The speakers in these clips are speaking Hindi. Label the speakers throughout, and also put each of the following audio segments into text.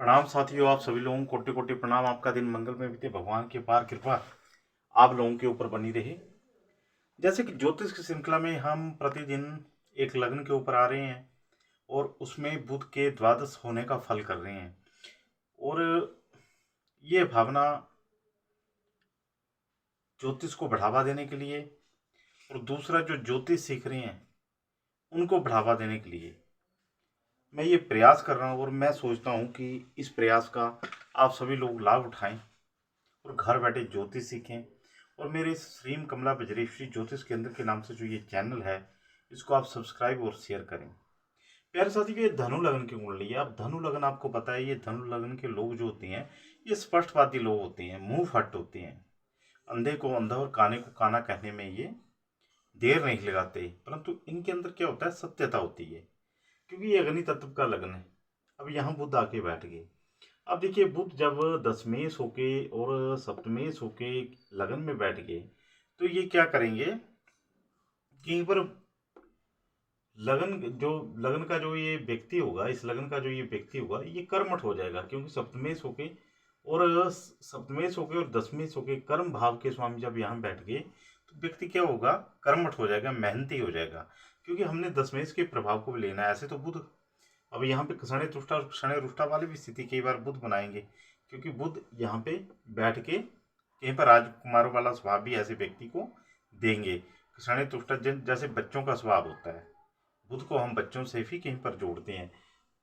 Speaker 1: प्रणाम साथियों, आप सभी लोगों को कोटि कोटि प्रणाम। आपका दिन मंगल में बीते, भगवान की अपार कृपा आप लोगों के ऊपर बनी रहे। जैसे कि ज्योतिष की श्रृंखला में हम प्रतिदिन एक लग्न के ऊपर आ रहे हैं और उसमें बुध के द्वादश होने का फल कर रहे हैं। और ये भावना ज्योतिष को बढ़ावा देने के लिए और दूसरा जो ज्योतिष सीख रहे हैं उनको बढ़ावा देने के लिए मैं ये प्रयास कर रहा हूँ। और मैं सोचता हूँ कि इस प्रयास का आप सभी लोग लाभ उठाएं और घर बैठे ज्योतिष सीखें। और मेरे श्रीम कमला बजरेश्वरी ज्योतिष केंद्र के नाम से जो ये चैनल है, इसको आप सब्सक्राइब और शेयर करें। प्यारे साथियों, ये धनु लगन की कुंडली है। अब धनु लगन आपको पता है, ये धनु लगन के लोग जो होते हैं ये स्पष्टवादी लोग होते हैं, मुंह फट होते हैं। अंधे को अंधा और काने को काना कहने में ये देर नहीं लगाते, परंतु इनके अंदर क्या होता है, सत्यता होती है। क्योंकि ये अग्नि तत्व का लगन है। अब यहाँ बुध आके बैठ गए। अब देखिए, बुध जब दशमेश होके और सप्तमेश होके लगन में बैठ गए तो ये क्या करेंगे कि पर लगन का जो ये व्यक्ति होगा, इस लगन का जो ये व्यक्ति होगा, ये कर्मठ हो जाएगा। क्योंकि सप्तमेश होके और दशमेश होके कर्म भाव के स्वामी जब यहाँ बैठ गए तो व्यक्ति क्या होगा, कर्मठ हो जाएगा, मेहनती हो जाएगा। क्योंकि हमने दशमेश के प्रभाव को भी लेना है। ऐसे तो बुध अब यहाँ पे क्षण तुष्टा और क्षण रुष्टा वाली भी स्थिति कई बार बुध बनाएंगे। क्योंकि बुध यहाँ पे बैठ के कहीं पर राजकुमारों वाला स्वभाव भी ऐसे व्यक्ति को देंगे। क्षण तुष्टा जैसे बच्चों का स्वभाव होता है, बुध को हम बच्चों से भी कहीं पर जोड़ते हैं।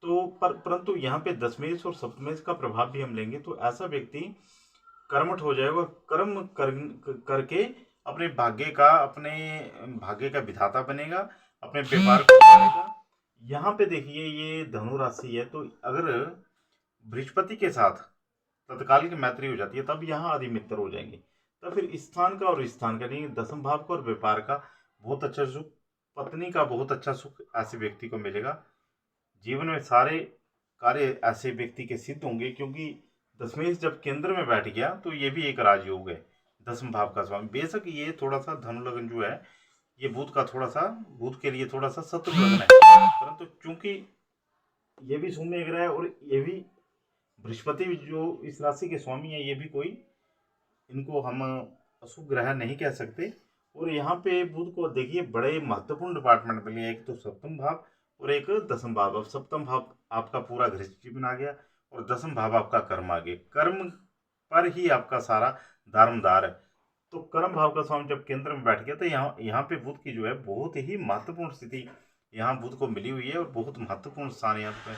Speaker 1: तो परंतु यहाँ पे दशमेश और सप्तमेश का प्रभाव भी हम लेंगे तो ऐसा व्यक्ति कर्मठ हो जाएगा और करके अपने भाग्य का विधाता बनेगा, अपने व्यापार को करेगा। यहाँ पे देखिए, ये धनु राशि है, तो अगर बृहस्पति के साथ तत्काल की मैत्री हो जाती है तब यहाँ आदि मित्र हो जाएंगे। तब फिर स्थान का और स्थान का नहीं, दसम भाव का और व्यापार का बहुत अच्छा सुख, पत्नी का बहुत अच्छा सुख ऐसे व्यक्ति को मिलेगा। जीवन में सारे कार्य ऐसे व्यक्ति के सिद्ध होंगे। क्योंकि दशमेश जब केंद्र में बैठ गया तो ये भी एक राजयोग है, दसम भाव का स्वामी। बेशक ये थोड़ा सा धनु लगन जो है, ये बुध के लिए थोड़ा सा शत्रु लगन है, परंतु चूंकि ये भी शून्य ग्रह है और ये भी बृहस्पति जो इस राशि के स्वामी है, ये भी कोई इनको हम अशुभ ग्रह नहीं कह सकते। और यहाँ पे बुध को देखिए, बड़े महत्वपूर्ण डिपार्टमेंट मिले, एक तो सप्तम भाव और एक दसम भाव। अब सप्तम भाव आपका पूरा गृहस्थी बना गया और दसम भाव आपका कर्म आ गया। कर्म पर ही आपका सारा दारोमदार है। तो कर्म भाव का स्वामी जब केंद्र में बैठ गया तो यहाँ पे बुध की जो है बहुत ही महत्वपूर्ण स्थिति यहाँ बुध को मिली हुई है और बहुत महत्वपूर्ण स्थान यहाँ पे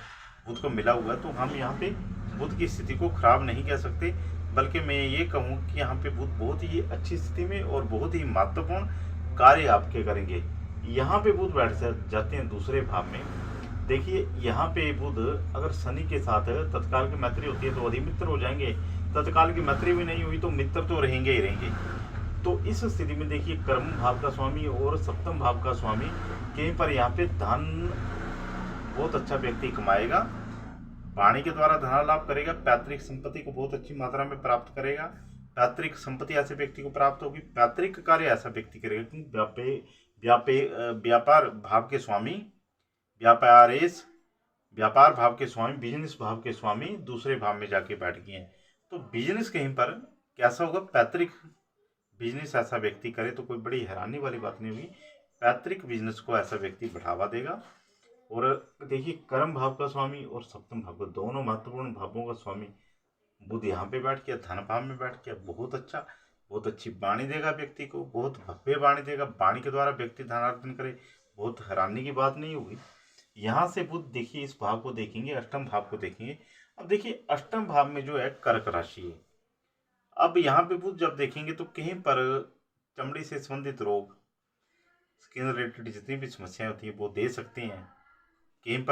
Speaker 1: बुध को मिला हुआ है। तो हम यहाँ पे बुध की स्थिति को खराब नहीं कह सकते, बल्कि मैं ये कहूँ कि यहाँ पे बुध बहुत ही अच्छी स्थिति में और बहुत ही महत्वपूर्ण कार्य आपके करेंगे। यहाँ पे बुध बैठ जाते हैं दूसरे भाव में। देखिए, यहाँ पे बुध अगर शनि के साथ तत्काल की मैत्री होती है तो अधिमित्र हो जाएंगे, तत्काल की मैत्री भी नहीं हुई तो मित्र तो रहेंगे ही रहेंगे। तो इस स्थिति में देखिए, कर्म भाव का स्वामी और सप्तम भाव का स्वामी कहीं पर यहाँ पे धन बहुत अच्छा व्यक्ति कमाएगा, वाणी के द्वारा धन लाभ करेगा, पैतृक संपत्ति को बहुत अच्छी मात्रा में प्राप्त करेगा। पैतृक संपत्ति ऐसे व्यक्ति को प्राप्त होगी, पैतृक कार्य ऐसा व्यक्ति करेगा। क्योंकि व्यापार भाव के स्वामी व्यापार भाव के स्वामी, बिजनेस भाव के स्वामी दूसरे भाव में जाके बैठ गए हैं। तो बिजनेस कहीं पर कैसा होगा, पैतृक बिजनेस ऐसा व्यक्ति करे तो कोई बड़ी हैरानी वाली बात नहीं होगी। पैतृक बिजनेस को ऐसा व्यक्ति बढ़ावा देगा। और देखिए, कर्म भाव का स्वामी और सप्तम भाव का, दोनों महत्वपूर्ण भावों का स्वामी बुध यहाँ पे बैठ गया, धन भाव में बैठ गया। बहुत अच्छी वाणी देगा व्यक्ति को, बहुत भव्य वाणी देगा। वाणी के द्वारा व्यक्ति धनार्जन करे, बहुत हैरानी की बात नहीं होगी। यहाँ से बुध देखिए, इस भाव को देखेंगे, अष्टम भाव को देखेंगे। अब देखिए, अष्टम भाव में जो है कर्क राशि है। अब यहाँ पे बुध जब देखेंगे तो कहीं पर चमड़ी से संबंधित रोग, स्किन रिलेटेड जितनी भी समस्याएं होती है वो दे सकते हैं। कहीं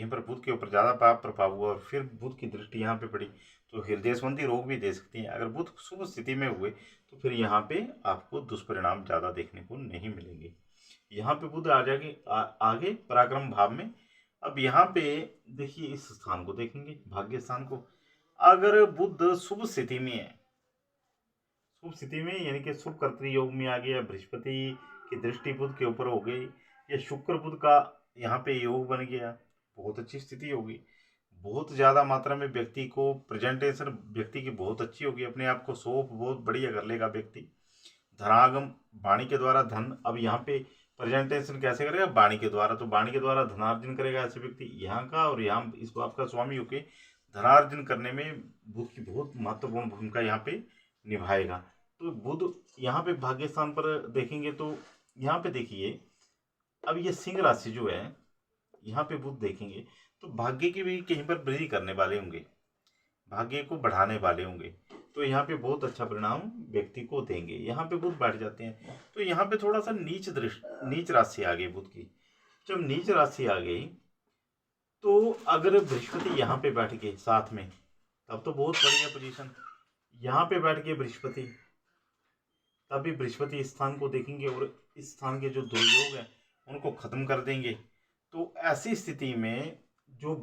Speaker 1: पर बुध के ऊपर ज़्यादा पाप प्रभाव हुआ और फिर बुध की दृष्टि यहाँ पे पड़ी तो हृदय संबंधी रोग भी दे सकती हैं। अगर बुध शुभ स्थिति में हुए तो फिर यहाँ पे आपको दुष्परिणाम ज़्यादा देखने को नहीं मिलेंगे। यहाँ पे बुध आ जाएंगे आगे पराक्रम भाव में। अब यहाँ पे देखिए, इस स्थान को देखेंगे, भाग्य स्थान को। अगर बुध शुभ स्थिति में है, यानी कि शुभ कर्तृ योग में आ गया, बृहस्पति की दृष्टि बुध के ऊपर हो गई, या शुक्र बुध का यहाँ पे योग बन गया, बहुत अच्छी स्थिति होगी। बहुत ज़्यादा मात्रा में व्यक्ति को प्रेजेंटेशन व्यक्ति की बहुत अच्छी होगी, अपने आप को शोप बहुत बढ़िया कर लेगा व्यक्ति। धनागम वाणी के द्वारा धन, अब यहाँ पे प्रेजेंटेशन कैसे करेगा? वाणी के द्वारा, तो वाणी के द्वारा धनार्जन करेगा ऐसे व्यक्ति यहाँ का, और यहाँ इस बाप का स्वामी होके धनार्जन करने में बुध की बहुत महत्वपूर्ण भूमिका यहाँ पे निभाएगा। तो बुध यहाँ पे भाग्य स्थान पर देखेंगे तो यहाँ पे देखिए, अब ये सिंह राशि जो है, यहाँ पे बुध देखेंगे तो भाग्य की भी कहीं पर वृद्धि करने वाले होंगे, भाग्य को बढ़ाने वाले होंगे, तो यहाँ पे बहुत अच्छा परिणाम व्यक्ति को देंगे। यहाँ पे बुध बैठ जाते हैं तो यहाँ पे थोड़ा सा नीच राशि आ गई बुध की। जब नीच राशि आ गई तो अगर बृहस्पति यहाँ पे बैठ गए साथ में, तब तो बहुत बढ़िया पोजीशन। यहाँ पे बैठ गए बृहस्पति, तभी बृहस्पति स्थान को देखेंगे और इस स्थान के जो दुर्योग हैं उनको खत्म कर देंगे। तो ऐसी स्थिति में जो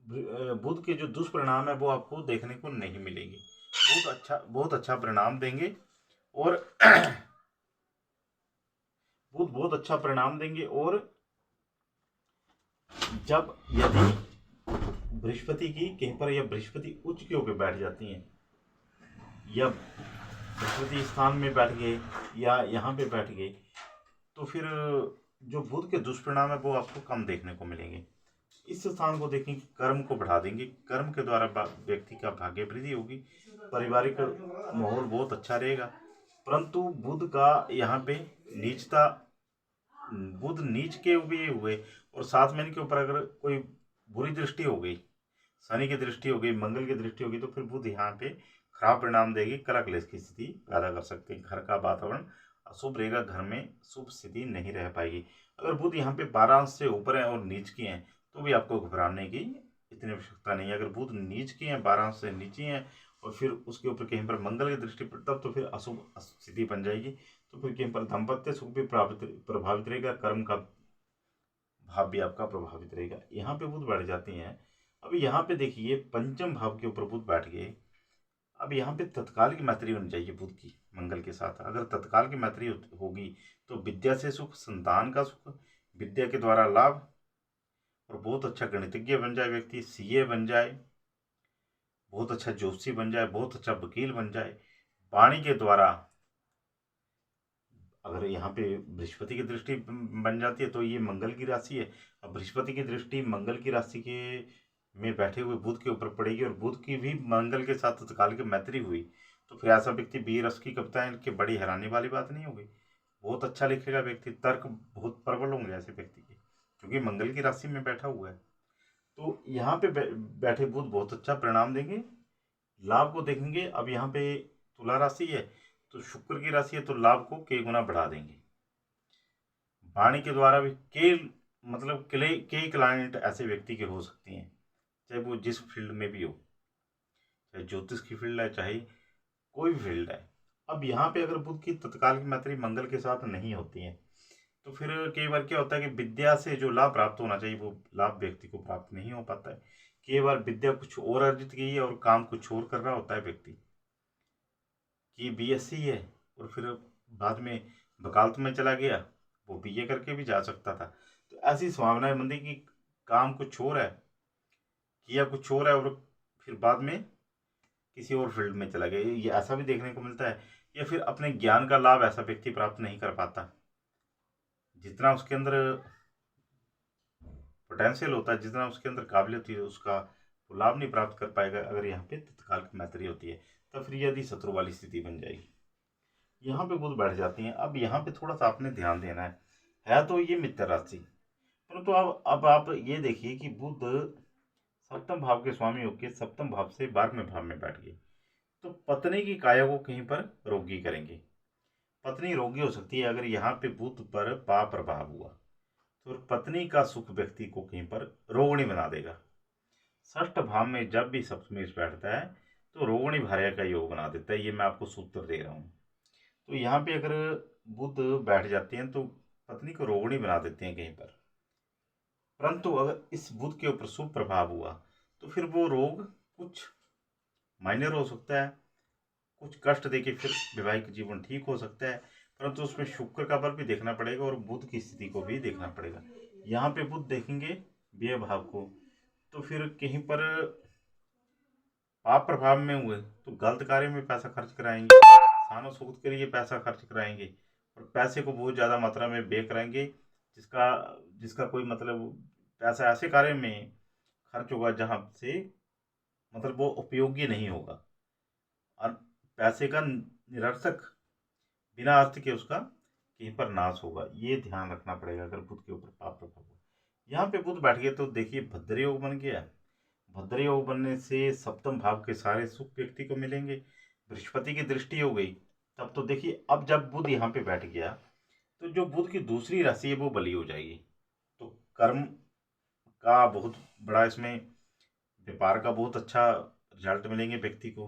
Speaker 1: बुध के जो दुष्परिणाम है वो आपको देखने को नहीं मिलेंगे, बहुत अच्छा परिणाम देंगे। और बुध बहुत अच्छा परिणाम देंगे। और जब यदि बृहस्पति की कहीं पर या बृहस्पति उच्च के होकर बैठ जाती हैं, या बृहस्पति स्थान में बैठ गए या यहाँ पे बैठ गए, तो फिर जो बुध के दुष्परिणाम है वो आपको कम देखने को मिलेंगे। इस स्थान को देखेंगे, कर्म को बढ़ा देंगे, कर्म के द्वारा व्यक्ति का भाग्य वृद्धि होगी, पारिवारिक माहौल बहुत अच्छा रहेगा। परंतु बुध का यहाँ पे नीचता, बुध नीच के भी हुए और 7 महीने के ऊपर अगर कोई बुरी दृष्टि हो गई, शनि की दृष्टि हो गई, मंगल की दृष्टि होगी, तो फिर बुध यहाँ पे खराब परिणाम देगी, कलह क्लेश की स्थिति पैदा कर सकते हैं। घर का वातावरण अशुभ रहेगा, घर में शुभ स्थिति नहीं रह पाएगी। अगर बुध यहाँ पे 12 अंश से ऊपर है और नीच की हैं तो भी आपको घबराने की इतनी आवश्यकता नहीं है। अगर बुध नीच की हैं, 12 अंश से नीचे हैं और फिर उसके ऊपर कहीं पर मंगल की दृष्टि, तब तो फिर अशुभ स्थिति बन जाएगी। तो फिर कहीं पर दाम्पत्य सुख भी प्रभावित रहेगा, कर्म का भाव भी आपका प्रभावित रहेगा। यहाँ पे बुध बैठ जाते हैं। अब यहाँ पे देखिए पंचम भाव के ऊपर बुध बैठ गए। अब यहाँ पे तत्काल की मैत्री होनी चाहिए बुध की मंगल के साथ। अगर तत्काल की मैत्री होगी तो विद्या से सुख, संतान का सुख, विद्या के द्वारा लाभ, और बहुत अच्छा गणितज्ञ बन जाए व्यक्ति, सीए बन जाए, बहुत अच्छा ज्योतिषी बन जाए, बहुत अच्छा वकील बन जाए। वाणी के द्वारा अगर यहाँ पे बृहस्पति की दृष्टि बन जाती है तो ये मंगल की राशि है, अब बृहस्पति की दृष्टि मंगल की राशि के में बैठे हुए बुध के ऊपर पड़ेगी और बुध की भी मंगल के साथ तत्काल की मैत्री हुई, तो फिर ऐसा व्यक्ति बी रस की कविताएं लिख के बड़ी हैरानी वाली बात नहीं होगी। बहुत अच्छा लिखेगा व्यक्ति, तर्क बहुत प्रबल होंगे ऐसे व्यक्ति के, क्योंकि मंगल की राशि में बैठा हुआ है। तो यहाँ पे बैठे बुध बहुत अच्छा परिणाम देंगे, लाभ को देखेंगे। अब यहाँ पे तुला राशि है तो शुक्र की राशि है, तो लाभ को कई गुना बढ़ा देंगे। वाणी के द्वारा भी कई क्लाइंट ऐसे व्यक्ति के हो सकते हैं, चाहे वो जिस फील्ड में भी हो, चाहे ज्योतिष की फील्ड है, चाहे कोई भी फील्ड है। अब यहाँ पे अगर बुध की तत्काल की मैत्री मंगल के साथ नहीं होती है तो फिर कई बार क्या होता है कि विद्या से जो लाभ प्राप्त होना चाहिए वो लाभ व्यक्ति को प्राप्त नहीं हो पाता है। कई बार विद्या कुछ और अर्जित की है और काम कुछ और कर रहा होता है व्यक्ति कि बीएससी है और फिर बाद में वकालत में चला गया, वो बीए करके भी जा सकता था। तो ऐसी संभावनाएं बनती कि काम कुछ और है, किया कुछ और है और फिर बाद में किसी और फील्ड में चला गया, ये ऐसा भी देखने को मिलता है। या फिर अपने ज्ञान का लाभ ऐसा व्यक्ति प्राप्त नहीं कर पाता, जितना उसके अंदर पोटेंशियल होता है, जितना उसके अंदर काबिलियत होती है, उसका वो लाभ नहीं प्राप्त कर पाएगा अगर यहाँ पे तत्काल की मैत्री होती है। तो फिर यदि शत्रु वाली स्थिति बन जाएगी, यहाँ पे बुध बैठ जाती हैं। अब यहाँ पे थोड़ा सा आपने ध्यान देना है तो ये मित्र राशि, परंतु अब आप ये देखिए कि बुध सप्तम भाव के स्वामी होकर सप्तम भाव से 12वें भाव में बैठ गए, तो पत्नी की काया को कहीं पर रोगी करेंगे। पत्नी रोगी हो सकती है अगर यहाँ पे बुध पर पाप प्रभाव हुआ, तो पत्नी का सुख व्यक्ति को कहीं पर रोगिणी बना देगा। षष्ठ भाव में जब भी सप्तमेश बैठता है तो रोगिणी भार्या का योग बना देता है, ये मैं आपको सूत्र दे रहा हूँ। तो यहाँ पे अगर बुध बैठ जाते हैं तो पत्नी को रोगिणी बना देते हैं कहीं पर। परंतु अगर इस बुध के ऊपर शुभ प्रभाव हुआ तो फिर वो रोग कुछ माइनर हो सकता है, कुछ कष्ट देके फिर वैवाहिक जीवन ठीक हो सकता है, परंतु उसमें शुक्र का बल भी देखना पड़ेगा और बुध की स्थिति को भी देखना पड़ेगा। यहाँ पे बुध देखेंगे व्यय भाव को, तो फिर कहीं पर पाप प्रभाव में हुए तो गलत कार्य में पैसा खर्च कराएंगे, सानो सुख के लिए पैसा खर्च कराएंगे और पैसे को बहुत ज़्यादा मात्रा में व्यय कराएंगे, जिसका जिसका कोई मतलब पैसा ऐसे कार्य में खर्च होगा जहाँ से मतलब वो उपयोगी नहीं होगा और पैसे का निरर्थक बिना अर्थ के उसका कहीं पर नाश होगा। ये ध्यान रखना पड़ेगा अगर बुध के ऊपर पाप प्रभाव हो। यहाँ पे बुध बैठ गए तो देखिए भद्र योग बन गया। भद्र योग बनने से सप्तम भाव के सारे सुख व्यक्ति को मिलेंगे। बृहस्पति की दृष्टि हो गई, तब तो देखिए अब जब बुध यहाँ पे बैठ गया तो जो बुध की दूसरी राशि है वो बली हो जाएगी। तो कर्म का बहुत बड़ा इसमें, व्यापार का बहुत अच्छा रिजल्ट मिलेंगे व्यक्ति को,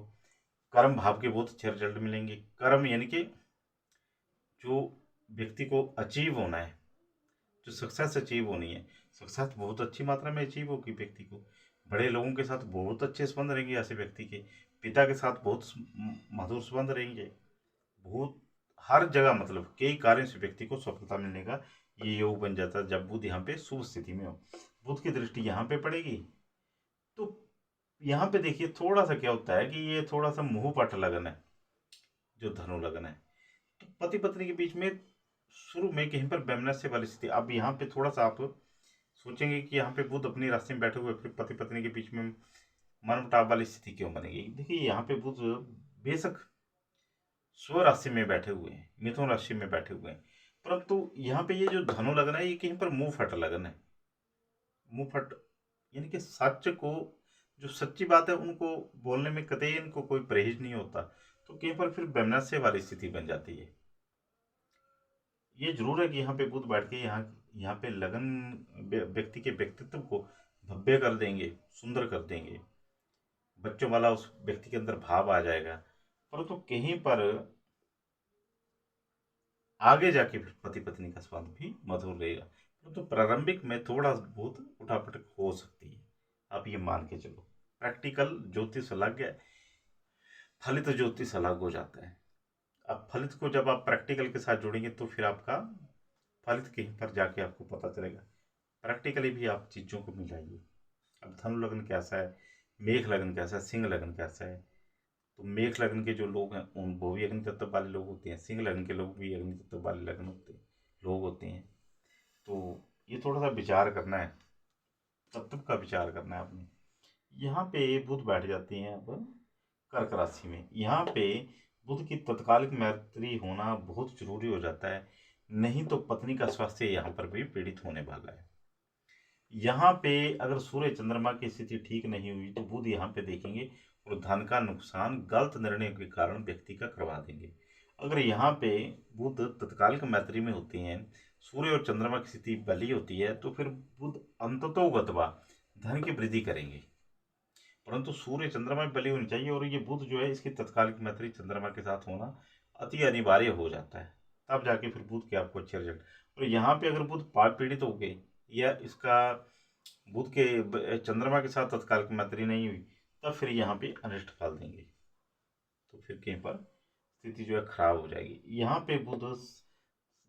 Speaker 1: कर्म भाव के बहुत अच्छे रिजल्ट मिलेंगे। कर्म यानी कि जो व्यक्ति को अचीव होना है, जो सक्सेस अचीव होनी है, सक्सेस बहुत अच्छी मात्रा में अचीव होगी व्यक्ति को। बड़े लोगों के साथ बहुत अच्छे संबंध रहेंगे ऐसे व्यक्ति के, पिता के साथ बहुत मधुर संबंध रहेंगे, बहुत हर जगह मतलब कई कार्यों से व्यक्ति को सफलता मिलने का ये योग बन जाता है जब बुध यहाँ पे शुभ स्थिति में हो। बुध की दृष्टि यहाँ पे पड़ेगी तो यहाँ पे देखिए थोड़ा सा क्या होता है कि ये थोड़ा सा मुंहपट लगन है, जो धनु लगन है, तो पति पत्नी के बीच में शुरू में कहीं पर वैमनस्य वाली स्थिति। अब यहाँ पे थोड़ा सा आप सोचेंगे कि यहाँ पे बुध अपनी राशि में बैठे हुए फिर पति पत्नी के बीच में मनमुटाव वाली स्थिति क्यों बनेगी। देखिए यहाँ पे बुध बेशक स्व राशि में बैठे हुए हैं, मिथुन राशि में बैठे हुए हैं, परंतु यहाँ पे ये जो धनु लगन है ये कहीं पर मुंह फट लगन है। मुंह फट यानी कि सच को, जो सच्ची बात है उनको बोलने में कतई इनको कोई परहेज नहीं होता, तो कहीं पर फिर वैमनस्य वाली स्थिति बन जाती है। ये जरूर है कि यहाँ पे बुध बैठ के यहाँ पे लगन व्यक्ति के व्यक्तित्व को भव्य कर देंगे, सुंदर कर देंगे, बच्चों वाला उस व्यक्ति के अंदर भाव आ जाएगा, परंतु कहीं पर आगे जाके फिर पति पत्नी का स्वाद भी मधुर रहेगा, परंतु प्रारंभिक में थोड़ा बहुत उठापटक हो सकती है। आप ये मान के चलो, प्रैक्टिकल ज्योतिष अलग है, फलित ज्योतिष अलग हो जाता है। अब फलित को जब आप प्रैक्टिकल के साथ जोड़ेंगे तो फिर आपका फलित कहीं पर जाके आपको पता चलेगा। प्रैक्टिकली भी आप चीज़ों को मिलाइए। अब धनु लगन कैसा है, मेघ लगन कैसा है, सिंह लगन कैसा है, तो मेघ लगन के जो लोग हैं उन वो भी अग्नि तत्व वाले लोग होते हैं, सिंह लगन के लोग भी अग्नि तत्व वाले लगन होते हैं, लोग होते हैं। तो ये थोड़ा सा विचार करना है, तत्व का विचार करना है आपने। यहाँ पे बुध बैठ जाते हैं अब कर्क राशि में। यहाँ पे बुध की तत्कालिक मैत्री होना बहुत जरूरी हो जाता है, नहीं तो पत्नी का स्वास्थ्य यहाँ पर भी पीड़ित होने वाला है। यहाँ पे अगर सूर्य चंद्रमा की स्थिति ठीक नहीं हुई तो बुध यहाँ पे देखेंगे और धन का नुकसान गलत निर्णय के कारण व्यक्ति का करवा देंगे। अगर यहाँ पे बुध तत्कालिक मैत्री में होते हैं, सूर्य और चंद्रमा की स्थिति बली होती है, तो फिर बुध अंततोगतवा धन की वृद्धि करेंगे, परंतु सूर्य चंद्रमा में बली होनी चाहिए और ये बुध जो है इसकी तत्कालिक मैत्री चंद्रमा के साथ होना अति अनिवार्य हो जाता है, तब जाके फिर बुध के आपको अच्छे रिजल्ट। और यहाँ पे अगर बुध पाप पीड़ित हो गए या इसका बुध के चंद्रमा के साथ तत्कालिक मैत्री नहीं हुई, तब फिर यहाँ पे अनिष्ट फल देंगे, तो फिर कहीं पर स्थिति जो है खराब हो जाएगी। यहाँ पे बुध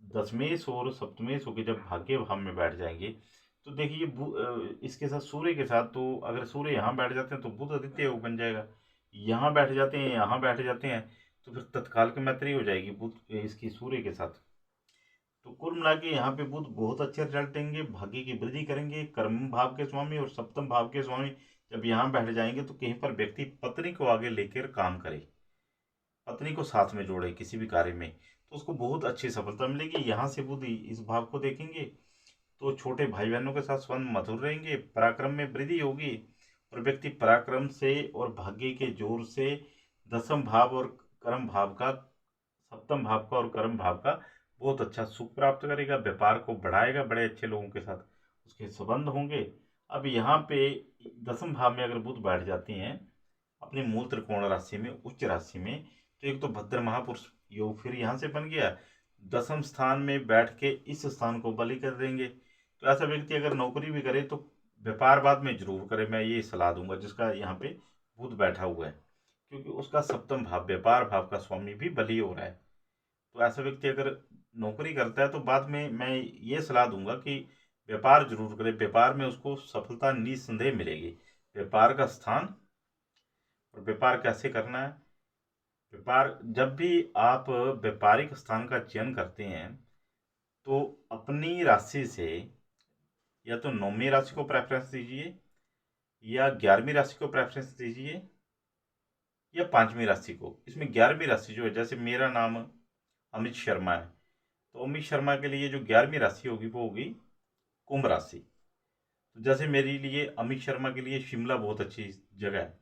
Speaker 1: दशमेश और सप्तमेश होकर जब भाग्य भाव में बैठ जाएंगे तो देखिए इसके साथ सूर्य के साथ, तो अगर सूर्य यहाँ बैठ जाते हैं तो बुध आदित्य योग बन जाएगा, यहाँ बैठ जाते हैं यहाँ बैठ जाते हैं तो फिर तत्काल की मैत्री हो जाएगी बुध इसकी सूर्य के साथ। तो कुल मिला के यहाँ पे बुध बहुत अच्छे रिजल्ट देंगे, भाग्य की वृद्धि करेंगे। कर्म भाव के स्वामी और सप्तम भाव के स्वामी जब यहाँ बैठ जाएंगे तो कहीं पर व्यक्ति पत्नी को आगे लेकर काम करे, पत्नी को साथ में जोड़े किसी भी कार्य में, तो उसको बहुत अच्छी सफलता मिलेगी। यहाँ से बुध इस भाव को देखेंगे तो छोटे भाई बहनों के साथ संबंध मधुर रहेंगे, पराक्रम में वृद्धि होगी और व्यक्ति पराक्रम से और भाग्य के जोर से दसम भाव और कर्म भाव का, सप्तम भाव का और कर्म भाव का बहुत अच्छा सुख प्राप्त करेगा, व्यापार को बढ़ाएगा, बड़े अच्छे लोगों के साथ उसके संबंध होंगे। अब यहाँ पे दसम भाव में अगर बुध बैठ जाते हैं अपनी मूल त्रिकोण राशि में, उच्च राशि में, तो एक तो भद्र महापुरुष योग फिर यहाँ से बन गया, दसम स्थान में बैठ के इस स्थान को बलि कर देंगे। तो ऐसा व्यक्ति अगर नौकरी भी करे तो व्यापार बाद में जरूर करे, मैं ये सलाह दूंगा जिसका यहाँ पे बुध बैठा हुआ है, क्योंकि उसका सप्तम भाव व्यापार भाव का स्वामी भी बली हो रहा है। तो ऐसा व्यक्ति अगर नौकरी करता है तो बाद में मैं ये सलाह दूंगा कि व्यापार जरूर करे, व्यापार में उसको सफलता निस्संदेह मिलेगी। व्यापार का स्थान और व्यापार कैसे करना है। व्यापार, जब भी आप व्यापारिक स्थान का चयन करते हैं तो अपनी राशि से या तो 9वीं राशि को प्रेफरेंस दीजिए, या 11वीं राशि को प्रेफरेंस दीजिए, या 5वीं राशि को। इसमें 11वीं राशि जो है, जैसे मेरा नाम अमित शर्मा है, तो अमित शर्मा के लिए जो 11वीं राशि होगी वो होगी कुंभ राशि। तो जैसे मेरे लिए, अमित शर्मा के लिए शिमला बहुत अच्छी जगह है,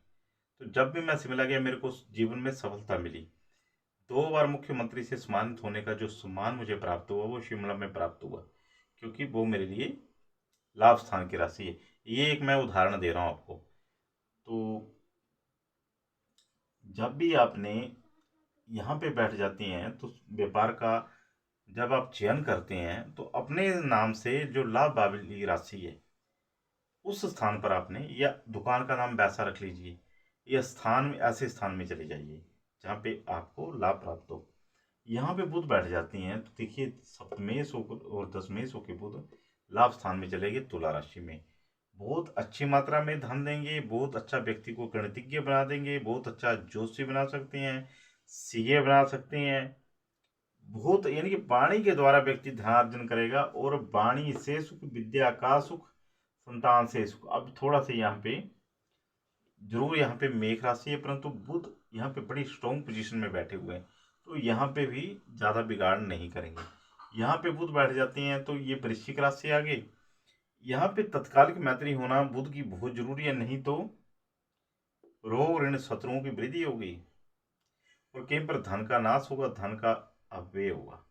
Speaker 1: तो जब भी मैं शिमला गया मेरे को जीवन में सफलता मिली। 2 बार मुख्यमंत्री से सम्मानित होने का जो सम्मान मुझे प्राप्त हुआ वो शिमला में प्राप्त हुआ, क्योंकि वो मेरे लिए लाभ स्थान की राशि है। ये एक मैं उदाहरण दे रहा हूँ आपको। तो जब भी आपने यहाँ पे बैठ जाती हैं तो व्यापार का जब आप चयन करते हैं तो अपने नाम से जो लाभ वाली राशि है उस स्थान पर आपने, या दुकान का नाम वैसा रख लीजिए, या स्थान में, ऐसे स्थान में चले जाइए जहाँ पे आपको लाभ प्राप्त हो। यहाँ पे बुध बैठ जाती हैं तो देखिए, सप्तमेश और दशमेश होकर बुध लाभ स्थान में चलेंगे तुला राशि में। बहुत अच्छी मात्रा में धन देंगे, बहुत अच्छा व्यक्ति को गणितज्ञ बना देंगे, बहुत अच्छा ज्योतिषी बना सकते हैं, सीए बना सकते हैं। बहुत, यानी कि वाणी के द्वारा व्यक्ति धनार्जन करेगा, और वाणी से सुख, विद्या का सुख, संतान से सुख। अब थोड़ा सा यहाँ पे जरूर, यहाँ पे मेष राशि है, परंतु बुध यहाँ पे बड़ी स्ट्रॉन्ग पोजीशन में बैठे हुए हैं, तो यहाँ पे भी ज्यादा बिगाड़ नहीं करेंगे। यहाँ पे बुध बैठ जाते हैं तो ये वृश्चिक राशि आ गई। यहाँ पे तत्कालिक मैत्री होना बुध की बहुत जरूरी है, नहीं तो रोग ऋण शत्रुओं की वृद्धि होगी, और कहीं पर धन का नाश होगा, धन का अपव्यय होगा।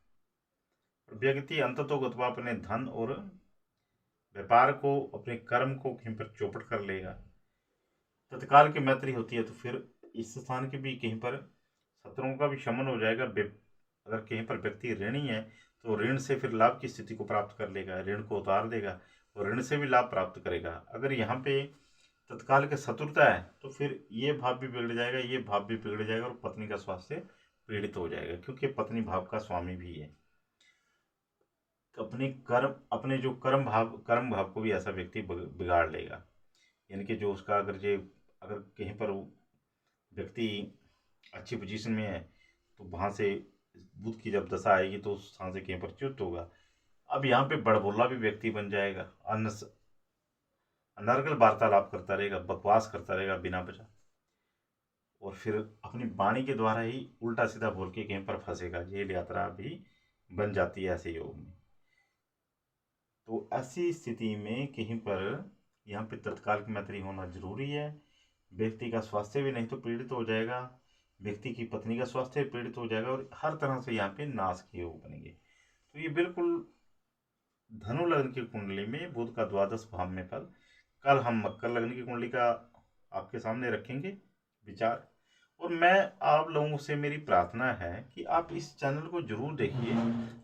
Speaker 1: व्यक्ति अंततोगत्वा अपने धन और व्यापार को, अपने कर्म को कहीं पर चौपट कर लेगा। तत्काल की मैत्री होती है तो फिर इस स्थान के भी कहीं पर शत्रुओं का भी शमन हो जाएगा। अगर कहीं पर व्यक्ति ऋणी है तो ऋण से फिर लाभ की स्थिति को प्राप्त कर लेगा, ऋण को उतार देगा और ऋण से भी लाभ प्राप्त करेगा। अगर यहाँ पे तत्काल के शत्रुता है तो फिर ये भाव भी बिगड़ जाएगा, ये भाव भी बिगड़ जाएगा, और पत्नी का स्वास्थ्य पीड़ित हो जाएगा, क्योंकि पत्नी भाव का स्वामी भी है। अपने जो कर्म भाव को भी ऐसा व्यक्ति बिगाड़ लेगा। यानी कि जो उसका, अगर कहीं पर व्यक्ति अच्छी पोजीशन में है तो वहां से बुध की जब दशा आएगी तो उस स्थान से कहीं पर च्युत होगा। अब यहाँ पे बड़बोला भी व्यक्ति बन जाएगा, अनर्गल वार्तालाप करता रहेगा, बकवास करता रहेगा बिना वजह, और फिर अपनी वाणी के द्वारा ही उल्टा सीधा बोल के कहीं पर फंसेगा। जेल यात्रा भी बन जाती है ऐसे योग में। तो ऐसी स्थिति में कहीं पर यहाँ पे तत्काल की मैत्री होना जरूरी है। व्यक्ति का स्वास्थ्य भी नहीं तो पीड़ित हो जाएगा, व्यक्ति की पत्नी का स्वास्थ्य पीड़ित हो जाएगा, और हर तरह से यहाँ पे नाश के योग बनेंगे। तो ये बिल्कुल धनु लग्न की कुंडली में बुध का 12वां भाव में फल। कल हम मकर लग्न की कुंडली का आपके सामने रखेंगे विचार। और मैं आप लोगों से, मेरी प्रार्थना है कि आप इस चैनल को जरूर देखिए,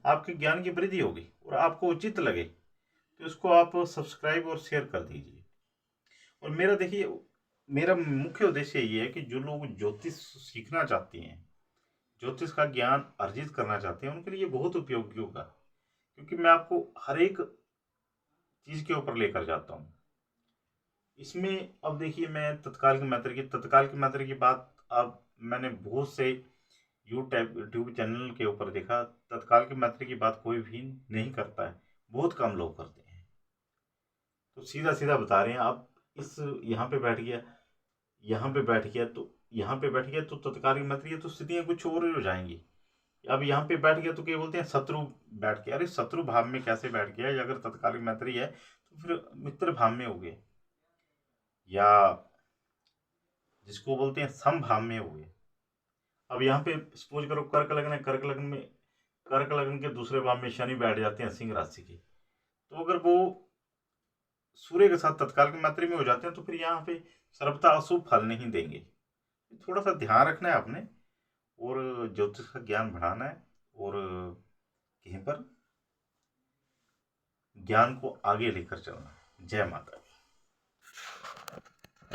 Speaker 1: आपके ज्ञान की वृद्धि होगी, और आपको उचित लगे तो इसको आप सब्सक्राइब और शेयर कर दीजिए। और मेरा, देखिए, मेरा मुख्य उद्देश्य ये है कि जो लोग ज्योतिष सीखना चाहते हैं, ज्योतिष का ज्ञान अर्जित करना चाहते हैं, उनके लिए बहुत उपयोगी होगा, क्योंकि मैं आपको हर एक चीज के ऊपर लेकर जाता हूँ इसमें। अब देखिए, मैं तत्काल की मैत्री की बात, अब मैंने बहुत से यूट्यूब चैनल के ऊपर देखा, तत्काल की मैत्री की बात कोई भी नहीं करता है, बहुत कम लोग करते हैं। तो सीधा सीधा बता रहे हैं। अब इस यहाँ पे बैठ गया, यहाँ पे बैठ गया, तो यहाँ पे बैठ गया तो तत्काल की मैत्री है, तो स्थितियां कुछ और हो जाएंगी। अब यहाँ पे बैठ गया तो क्या बोलते हैं, शत्रु बैठ गया। अरे शत्रु भाव में कैसे बैठ गया? अगर तत्कालिक मैत्री है तो फिर मित्र भाव में हो गए, या जिसको बोलते हैं सम भाव में हो गए। अब यहाँ पे सपोज करो कर्क लग्न है, कर्क लग्न के दूसरे भाव में शनि बैठ जाते हैं सिंह राशि के, तो अगर वो सूर्य के साथ तत्काल की मैत्री में हो जाते हैं तो फिर यहाँ पे सर्वथा अशुभ फल नहीं देंगे। थोड़ा सा ध्यान रखना है आपने, और ज्योतिष का ज्ञान बढ़ाना है, और कहीं पर ज्ञान को आगे लेकर चलना है। जय माता दी।